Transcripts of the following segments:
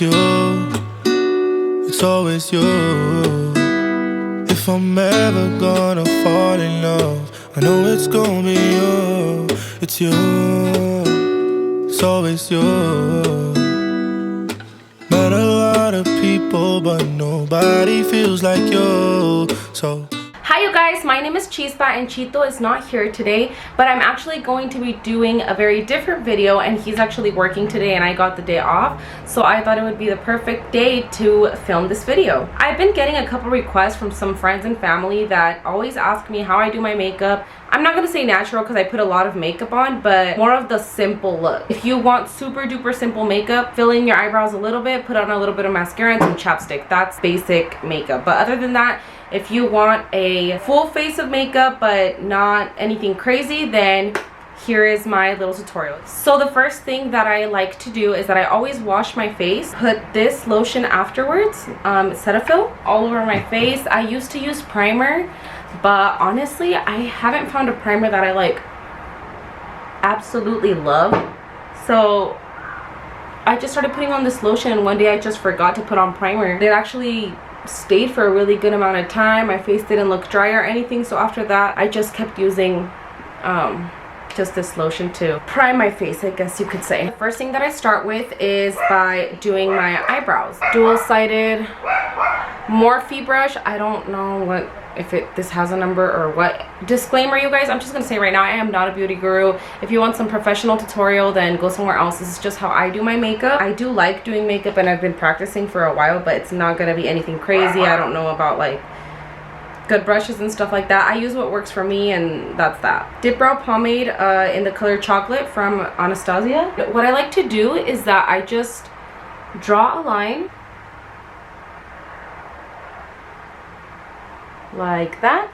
you, it's always you. If I'm ever gonna fall in love, I know it's gonna be you. It's you, it's always you. Met a lot of people, but nobody feels like you. So hi you guys, my name is Chispa and Chito is not here today, but I'm actually going to be doing a very different video, and he's actually working today and I got the day off, so I thought it would be the perfect day to film this video. I've been getting a couple requests from some friends and family that always ask me how I do my makeup. I'm not gonna say natural because I put a lot of makeup on, but more of the simple look. If you want super duper simple makeup, fill in your eyebrows a little bit, put on a little bit of mascara and some chapstick. That's basic makeup. But other than that, if you want a full face of makeup but not anything crazy, then here is my little tutorial. So the first thing that I like to do is that I always wash my face, put this lotion afterwards, Cetaphil, all over my face. I used to use primer, but honestly I haven't found a primer that I like absolutely love, so I just started putting on this lotion, and one day I just forgot to put on primer. It actually stayed for a really good amount of time. My face didn't look dry or anything, so after that I just kept using just this lotion to prime my face, I guess you could say. The first thing that I start with is by doing my eyebrows. Dual-sided Morphe brush. I don't know what this has a number or what. Disclaimer, you guys, I'm just gonna say right now, I am not a beauty guru. If you want some professional tutorial, then go somewhere else. This is just how I do my makeup. I do like doing makeup and I've been practicing for a while, but it's not gonna be anything crazy. I don't know about like good brushes and stuff like that. I use what works for me, and that's that. Dip Brow Pomade in the color Chocolate from Anastasia. What I like to do is that I just draw a line like that,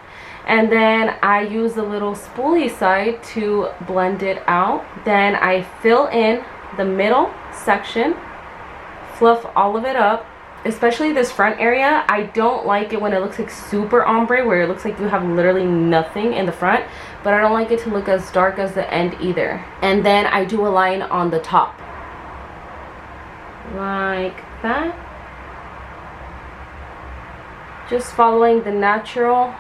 and then I use the little spoolie side to blend it out. Then I fill in the middle section, fluff all of it up, especially this front area. I don't like it when it looks like super ombre, where it looks like you have literally nothing in the front, but I don't like it to look as dark as the end either. And then I do a line on the top like that, just following the natural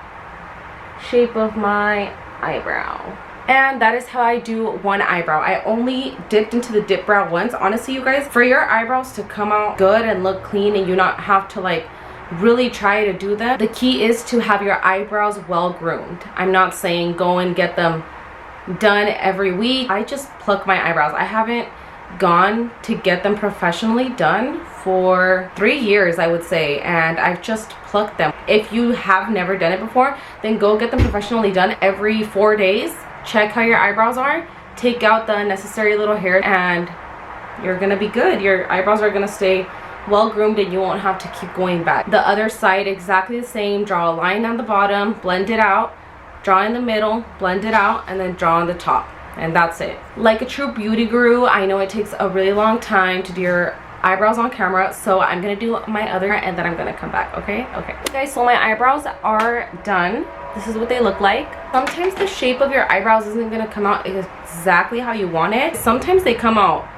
shape of my eyebrow. And that is how I do one eyebrow. I only dipped into the dip brow once. Honestly, you guys, for your eyebrows to come out good and look clean and you not have to like really try to do them, the key is to have your eyebrows well groomed. I'm not saying go and get them done every week. I just pluck my eyebrows. I haven't gone to get them professionally done for 3 years, I would say, and I've just plucked them. If you have never done it before, then go get them professionally done every 4 days. Check how your eyebrows are, take out the unnecessary little hair, and you're gonna be good. Your eyebrows are gonna stay well groomed and you won't have to keep going back. The other side, exactly the same. Draw a line on the bottom, blend it out, draw in the middle, blend it out, and then draw on the top. And that's it. Like a true beauty guru, I know it takes a really long time to do your eyebrows on camera, so I'm gonna do my other and then I'm gonna come back. Okay, guys, so my eyebrows are done. This is what they look like. Sometimes the shape of your eyebrows isn't gonna come out exactly how you want it. Sometimes they come out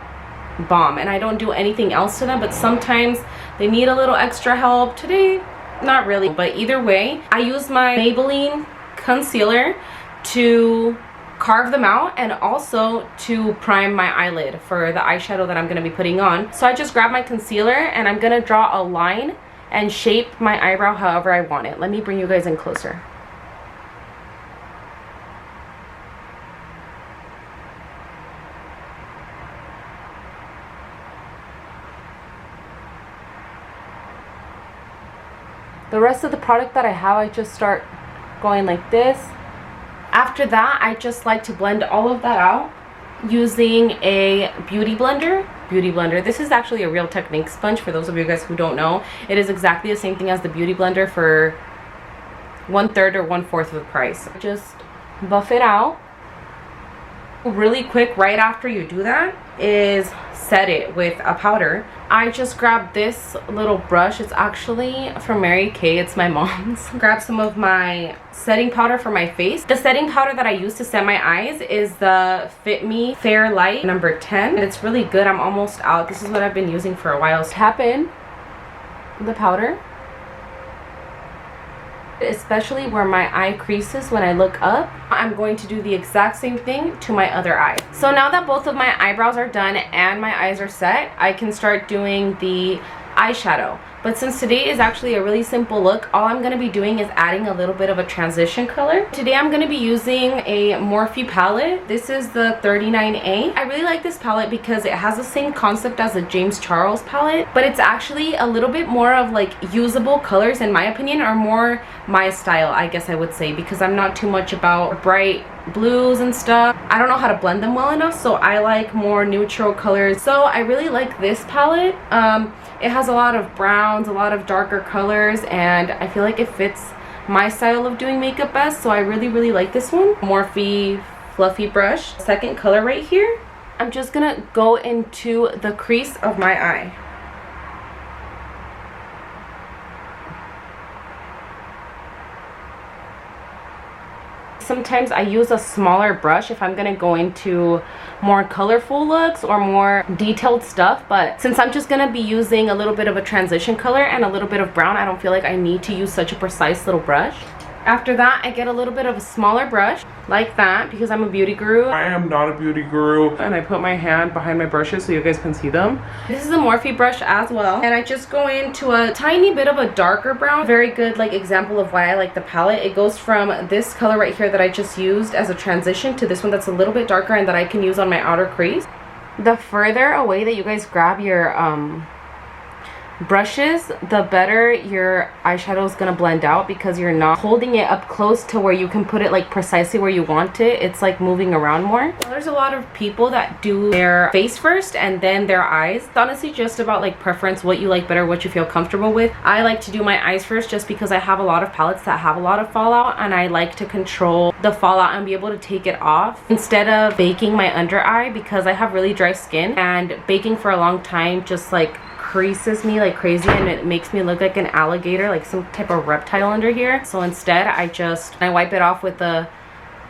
bomb and I don't do anything else to them, but sometimes they need a little extra help. Today, not really, but either way, I use my Maybelline concealer to carve them out and also to prime my eyelid for the eyeshadow that I'm going to be putting on. So I just grab my concealer and I'm going to draw a line and shape my eyebrow however I want it. Let me bring you guys in closer. The rest of the product that I have, I just start going like this. After that, I just like to blend all of that out using a beauty blender. This is actually a Real Technique sponge for those of you guys who don't know. It is exactly the same thing as the beauty blender for 1/3 or 1/4 of the price. Just buff it out really quick right after you do that. is set it with a powder. I just grabbed this little brush. It's actually from Mary Kay. It's my mom's. Grab some of my setting powder for my face. The setting powder that I use to set my eyes is the Fit Me Fair Light number 10. And it's really good. I'm almost out. This is what I've been using for a while. Tap in the powder, especially where my eye creases when I look up. I'm going to do the exact same thing to my other eye. So now that both of my eyebrows are done and my eyes are set, I can start doing the eyeshadow. But since today is actually a really simple look, all I'm going to be doing is adding a little bit of a transition color. Today I'm going to be using a Morphe palette. This is the 39A. I really like this palette because it has the same concept as a James Charles palette, but it's actually a little bit more of like usable colors, in my opinion, or more my style, I guess I would say, because I'm not too much about bright blues and stuff. I don't know how to blend them well enough, so I like more neutral colors. So I really like this palette. It has a lot of browns, a lot of darker colors, and I feel like it fits my style of doing makeup best, so I really like this one. Morphe fluffy brush. Second color right here. I'm just gonna go into the crease of my eye. Sometimes I use a smaller brush if I'm gonna go into more colorful looks or more detailed stuff, but since I'm just gonna be using a little bit of a transition color and a little bit of brown, I don't feel like I need to use such a precise little brush. After that, I get a little bit of a smaller brush like that because I'm a beauty guru. I am not a beauty guru. And I put my hand behind my brushes so you guys can see them. This is a Morphe brush as well. And I just go into a tiny bit of a darker brown. Very good like example of why I like the palette. It goes from this color right here that I just used as a transition to this one that's a little bit darker and that I can use on my outer crease. The further away that you guys grab your brushes, the better your eyeshadow is gonna blend out because you're not holding it up close to where you can put it like precisely where you want it. It's like moving around more. Well, there's a lot of people that do their face first and then their eyes. It's honestly just about like preference, what you like better, what you feel comfortable with. I like to do my eyes first just because I have a lot of palettes that have a lot of fallout, and I like to control the fallout and be able to take it off instead of baking my under eye because I have really dry skin, and baking for a long time just like creases me like crazy and it makes me look like an alligator, like some type of reptile under here. So instead I wipe it off with a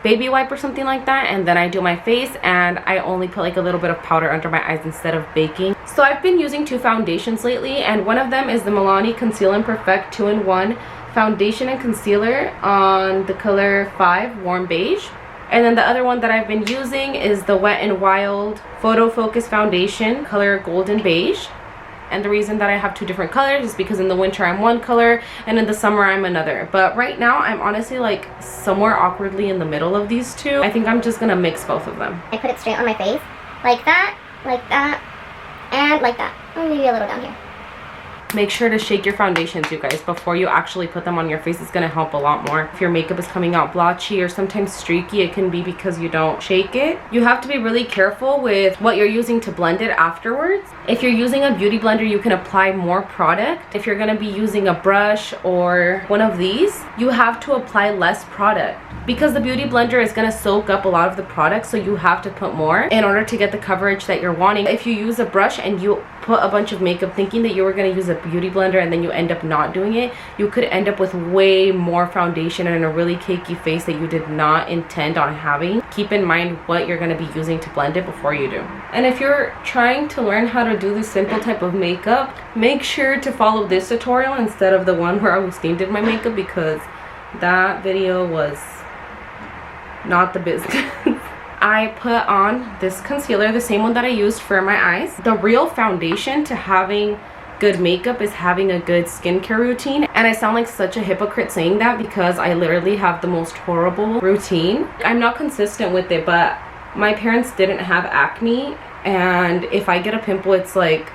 baby wipe or something like that, and then I do my face, and I only put like a little bit of powder under my eyes instead of baking. So I've been using two foundations lately, and one of them is the Milani Conceal and Perfect 2-in-1 foundation and concealer on the color 5 warm beige. And then the other one that I've been using is the Wet n Wild Photo Focus foundation color golden beige. And the reason that I have two different colors is because in the winter I'm one color and in the summer I'm another. But right now I'm honestly like somewhere awkwardly in the middle of these two. I think I'm just gonna mix both of them. I put it straight on my face, like that, and like that. Oh, maybe a little down here. Make sure to shake your foundations, you guys, before you actually put them on your face. It's going to help a lot more. If your makeup is coming out blotchy or sometimes streaky, it can be because you don't shake it. You have to be really careful with what you're using to blend it afterwards. If you're using a beauty blender, you can apply more product. If you're going to be using a brush or one of these, you have to apply less product because the beauty blender is going to soak up a lot of the product, so you have to put more in order to get the coverage that you're wanting. If you use a brush and you put a bunch of makeup thinking that you were going to use a beauty blender and then you end up not doing it, you could end up with way more foundation and a really cakey face that you did not intend on having. Keep in mind what you're going to be using to blend it before you do. And if you're trying to learn how to do this simple type of makeup, make sure to follow this tutorial instead of the one where Agustin did my makeup, because that video was not the business. I put on this concealer, the same one that I used for my eyes. The real foundation to having good makeup is having a good skincare routine. And I sound like such a hypocrite saying that because I literally have the most horrible routine. I'm not consistent with it, but my parents didn't have acne, and if I get a pimple, it's like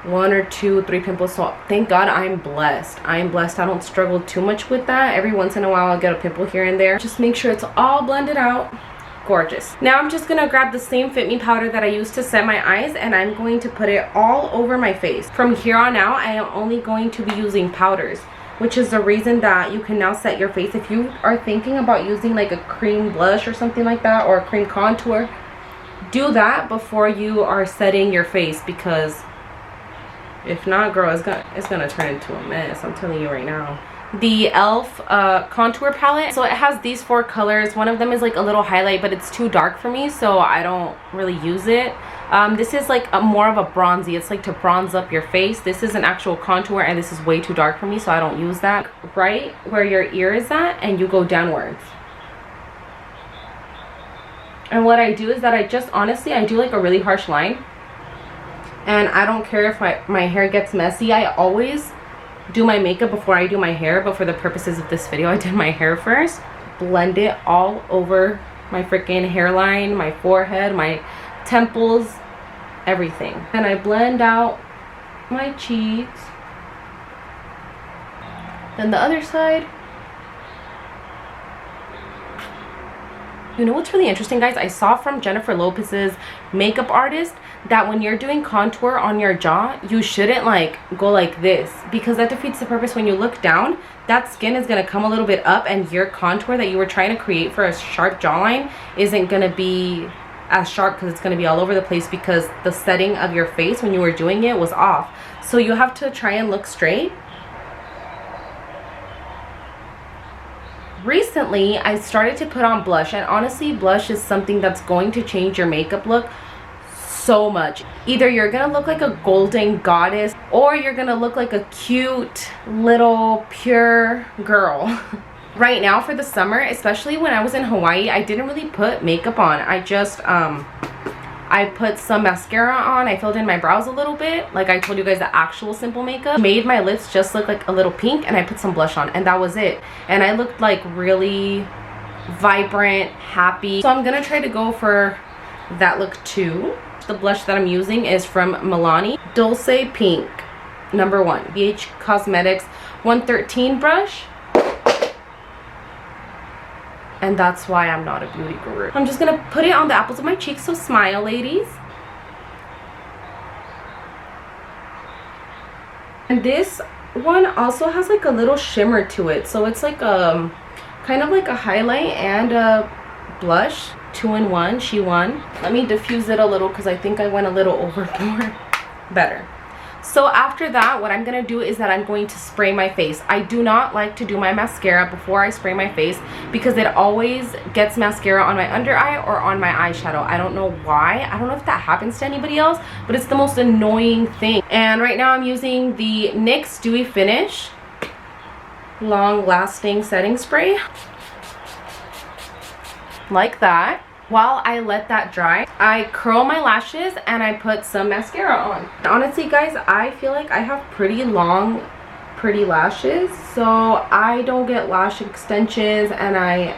1 or 2, 3 pimples. So thank God I'm blessed. I don't struggle too much with that. Every once in a while I'll get a pimple here and there. Just make sure it's all blended out. Gorgeous. Now I'm just gonna grab the same Fit Me powder that I used to set my eyes, and I'm going to put it all over my face. From here on out, I am only going to be using powders, which is the reason that you can now set your face. If you are thinking about using like a cream blush or something like that, or a cream contour, do that before you are setting your face, because if not, girl, it's gonna turn into a mess. I'm telling you right now. The e.l.f. contour palette. So it has these 4 colors. One of them is like a little highlight, but it's too dark for me, so I don't really use it. This is like more of a bronzy. It's like to bronze up your face. This is an actual contour, and this is way too dark for me, so I don't use that. Right where your ear is at, and you go downwards. And what I do is that I just, honestly, I do like a really harsh line. And I don't care if my hair gets messy. I always do my makeup before I do my hair, but for the purposes of this video, I did my hair first. Blend it all over my freaking hairline, my forehead, my temples, everything. And I blend out my cheeks. Then the other side. You know what's really interesting, guys? I saw from Jennifer Lopez's makeup artist that when you're doing contour on your jaw, you shouldn't like go like this, because that defeats the purpose. When you look down, that skin is going to come a little bit up, and your contour that you were trying to create for a sharp jawline isn't going to be as sharp, because it's going to be all over the place, because the setting of your face when you were doing it was off. So you have to try and look straight. Recently, I started to put on blush, and honestly, blush is something that's going to change your makeup look so much. Either you're gonna look like a golden goddess, or you're gonna look like a cute little pure girl. Right now for the summer, especially when I was in Hawaii, I didn't really put makeup on. I just I put some mascara on. I filled in my brows a little bit, like I told you guys, the actual simple makeup. Made my lips just look like a little pink, and I put some blush on, and that was it. And I looked like really vibrant, happy. So I'm gonna try to go for that look too. The blush that I'm using is from Milani, Dulce Pink, number 1, BH Cosmetics 113 brush. And that's why I'm not a beauty guru. I'm just gonna put it on the apples of my cheeks, so smile, ladies. And this one also has like a little shimmer to it, so it's like kind of like a highlight and a blush, 2-in-1. She won. Let me diffuse it a little, because I think I went a little overboard. Better. So after that, what I'm gonna do is that I'm going to spray my face. I do not like to do my mascara before I spray my face, because it always gets mascara on my under eye or on my eyeshadow. I don't know why. I don't know if that happens to anybody else, but it's the most annoying thing. And right now I'm using the NYX Dewy Finish Long Lasting Setting Spray. Like that. While I let that dry, I curl my lashes and I put some mascara on. Honestly, guys, I feel like I have pretty long, pretty lashes, so I don't get lash extensions, and I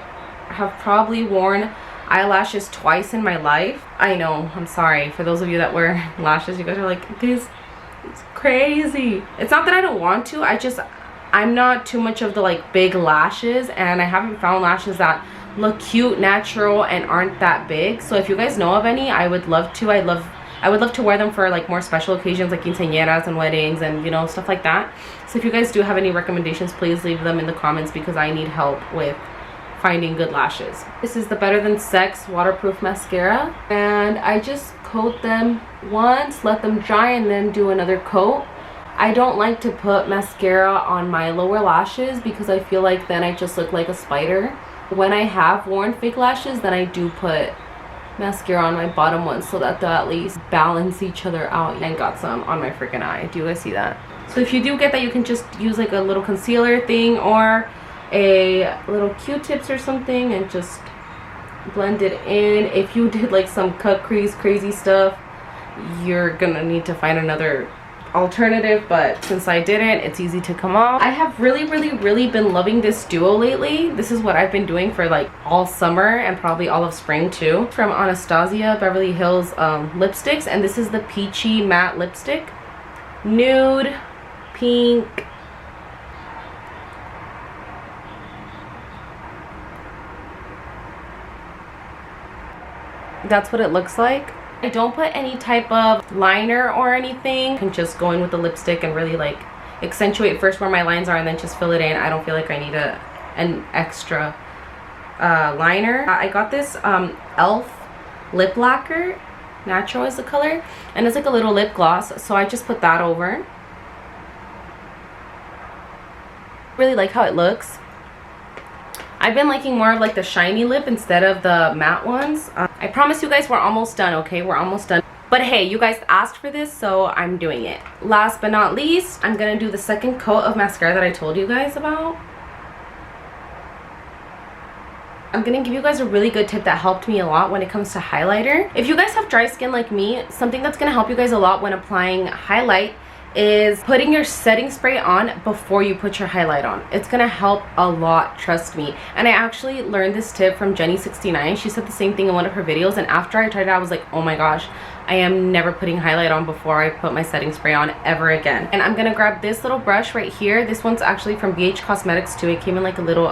have probably worn eyelashes twice in my life. I know, I'm sorry. For those of you that wear lashes, you guys are like, this is crazy. It's not that I don't want to, I'm not too much of the like big lashes, and I haven't found lashes that look cute, natural, and aren't that big. So if you guys know of any, I would love to. I would love to wear them for like more special occasions, like quinceañeras and weddings, and you know, stuff like that. So if you guys do have any recommendations, please leave them in the comments, because I need help with finding good lashes. This is the Better Than Sex waterproof mascara, and I just coat them once, let them dry, and then do another coat. I don't like to put mascara on my lower lashes, because I feel like then I just look like a spider. When I have worn fake lashes, then I do put mascara on my bottom ones, so that they'll at least balance each other out. And got some on my freaking eye. Do you guys see that? So if you do get that, you can just use like a little concealer thing or a little Q-tips or something and just blend it in. If you did like some cut crease crazy stuff, you're gonna need to find another alternative, but since I didn't, it's easy to come off. I have really been loving this duo lately. This is what I've been doing for like all summer and probably all of spring too. From Anastasia Beverly Hills lipsticks, and this is the Peachy Matte Lipstick. Nude, pink, that's what it looks like. I don't put any type of liner or anything. I can just go in with the lipstick and really like accentuate first where my lines are and then just fill it in. I don't feel like I need an extra liner. I got this e.l.f. lip lacquer. Natural is the color, and it's like a little lip gloss, so I just put that over. Really like how it looks. I've been liking more of like the shiny lip instead of the matte ones. I promise you guys we're almost done, okay? We're almost done. But hey, you guys asked for this, so I'm doing it. Last but not least, I'm gonna do the second coat of mascara that I told you guys about. I'm gonna give you guys a really good tip that helped me a lot when it comes to highlighter. If you guys have dry skin like me, something that's gonna help you guys a lot when applying highlight is putting your setting spray on before you put your highlight on. It's gonna help a lot, trust me. And I actually learned this tip from Jenny69. She said the same thing in one of her videos, and after I tried it, I was like, oh my gosh, I am never putting highlight on before I put my setting spray on ever again. And I'm gonna grab this little brush right here. This one's actually from BH Cosmetics too. It came in like a little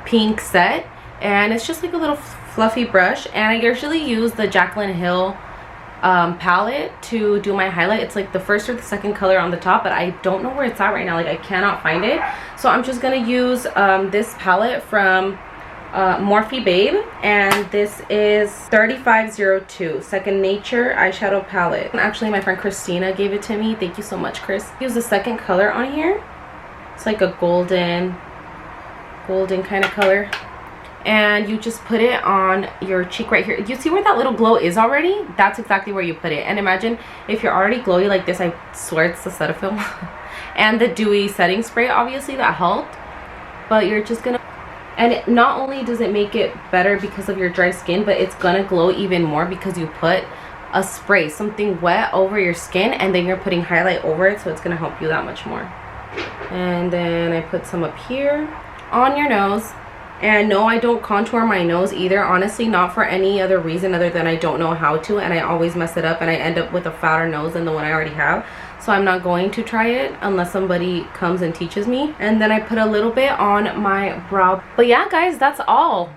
pink set, and it's just like a little fluffy brush, and I usually use the Jaclyn Hill palette to do my highlight. It's like the first or the second color on the top, but I don't know where it's at right now. Like, I cannot find it, so I'm just gonna use this palette from Morphe Babe, and this is 3502 Second Nature eyeshadow palette. And actually my friend Christina gave it to me. Thank you so much, Chris. Use the second color on here. It's like a golden kind of color, and you just put it on your cheek right here. You see where that little glow is already? That's exactly where you put it. And imagine if you're already glowy like this, I swear it's the Cetaphil and the dewy setting spray, obviously that helped, but you're just gonna, and it, not only does it make it better because of your dry skin, but it's gonna glow even more because you put a spray, something wet over your skin, and then you're putting highlight over it, so it's gonna help you that much more. And then I put some up here on your nose. And no, I don't contour my nose either, honestly, not for any other reason other than I don't know how to, and I always mess it up and I end up with a fatter nose than the one I already have. So I'm not going to try it unless somebody comes and teaches me. And then I put a little bit on my brow. But yeah, guys, that's all.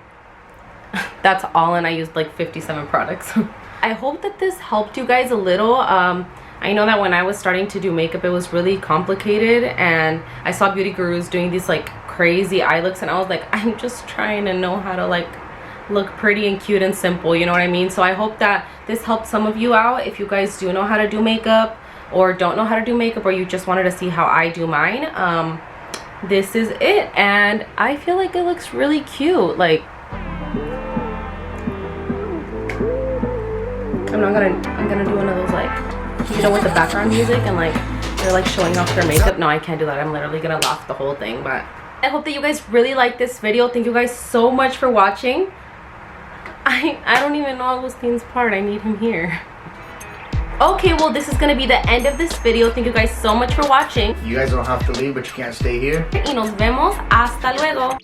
That's all, and I used like 57 products. I hope that this helped you guys a little. I know that when I was starting to do makeup, it was really complicated, and I saw beauty gurus doing these like crazy eye looks, and I was like, I'm just trying to know how to like look pretty and cute and simple, you know what I mean? So I hope that this helped some of you out if you guys do know how to do makeup or don't know how to do makeup, or you just wanted to see how I do mine. This is it, and I feel like it looks really cute. Like, I'm gonna do one of those, like, you know, with the background music and like they're like showing off their makeup. No, I can't do that. I'm literally gonna laugh the whole thing. But I hope that you guys really liked this video. Thank you guys so much for watching. I don't even know Agustin's part. I need him here. Okay, well, this is gonna be the end of this video. Thank you guys so much for watching. You guys don't have to leave, but you can't stay here. Y nos vemos. Hasta luego.